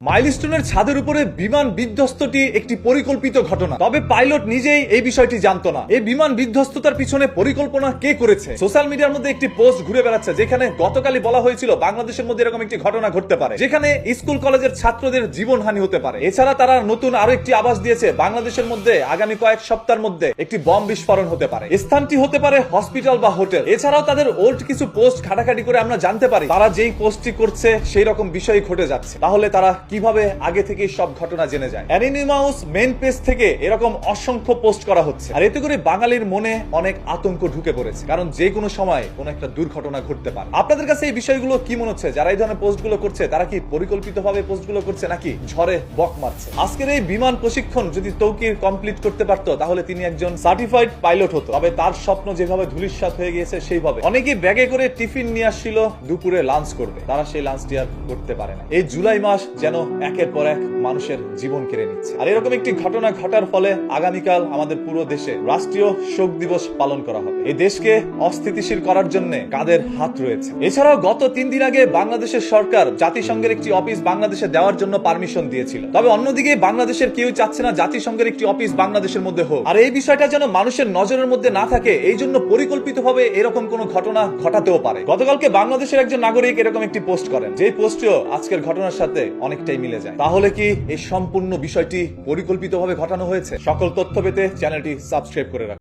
মাইলস্টোনের ছাদের উপরে বিমান বিধ্বস্তটি একটি পরিকল্পিত ঘটনা, তবে পাইলট নিজেই এই বিষয়টি জানতো না। এই বিমান বিধ্বস্ততার পিছনে পরিকল্পনা কে করেছে? সোশ্যাল মিডিয়ার মধ্যে একটি পোস্ট ঘুরে বেড়াচ্ছে, যেখানে গতকালই বলা হয়েছিল বাংলাদেশের মধ্যে এরকম একটি ঘটনা ঘটতে পারে, যেখানে স্কুল কলেজের ছাত্রদের জীবনহানি হতে পারে। এছাড়া তারা নতুন আরো একটি আভাস দিয়েছে, বাংলাদেশের মধ্যে আগামী কয়েক সপ্তাহের মধ্যে একটি বম বিস্ফোরণ হতে পারে। স্থানটি হতে পারে হসপিটাল বা হোটেল। এছাড়াও তাদের ওল্ড কিছু পোস্ট ঘাটাঘাটি করে আমরা জানতে পারি তারা যেই পোস্টটি করছে সেই রকম বিষয় ঘটে যাচ্ছে। তাহলে তারা কিভাবে আগে থেকে সব ঘটনা জেনে যায়? অ্যানিমাউস মেইন পেজ থেকে এরকম অসংখ্য পোস্ট করা হচ্ছে, আর এতে করে বাঙালির মনে অনেক আতঙ্ক ঢুকে পড়েছে, কারণ যে কোনো সময় কোনো একটা দুর্ঘটনা ঘটতে পারে। আপনাদের কাছে এই বিষয়গুলো কি মনে হচ্ছে? যারা এই ধরনের পোস্টগুলো করছে তারা কি পরিকল্পিতভাবে পোস্টগুলো করছে নাকি ঝড়ে বক মারছে? আজকের এই বিমান প্রশিক্ষণ যদি তৌকির কমপ্লিট করতে পারতো তাহলে তিনি একজন সার্টিফাইড পাইলট হতো। তবে তার স্বপ্ন যেভাবে ধূলিসাৎ হয়ে গিয়েছে সেইভাবে। অনেকেই ব্যাগে করে টিফিন নিয়ে আসছিল, দুপুরে লাঞ্চ করবে, তারা সেই লাঞ্চটি আর করতে পারে না। এই জুলাই মাস যেন একের পর এক মানুষের জীবন কেড়ে নিচ্ছে। আর এরকম একটি ঘটনা ঘটার ফলে আগামীকাল আমাদের পুরো দেশে রাষ্ট্রীয় শোক দিবস পালন করা হবে। এই দেশকে অস্থিতিশীল করার জন্য কাদের হাত রয়েছে? এছাড়াও গত 3 দিন আগে বাংলাদেশের সরকার জাতিসংঘের একটি অফিস বাংলাদেশে দেওয়ার জন্য পারমিশন দিয়েছিল। তবে অন্যদিকে বাংলাদেশের কেউ চাচ্ছে না জাতিসংঘের একটি অফিস বাংলাদেশের মধ্যে হোক। আর এই বিষয়টা যেন মানুষের নজরের মধ্যে না থাকে, এই জন্য পরিকল্পিতভাবে এরকম কোন ঘটনা ঘটাতেও পারে। গতকালকে বাংলাদেশের একজন নাগরিক এরকম একটি পোস্ট করেন, যে পোস্টটিও আজকের ঘটনার সাথে অনেকটাই মিলে যায়। তাহলে কি এই সম্পূর্ণ বিষয়টি পরিকল্পিতভাবে ঘটানো হয়েছে? সকল তথ্য পেতে চ্যানেলটি সাবস্ক্রাইব করে রাখুন।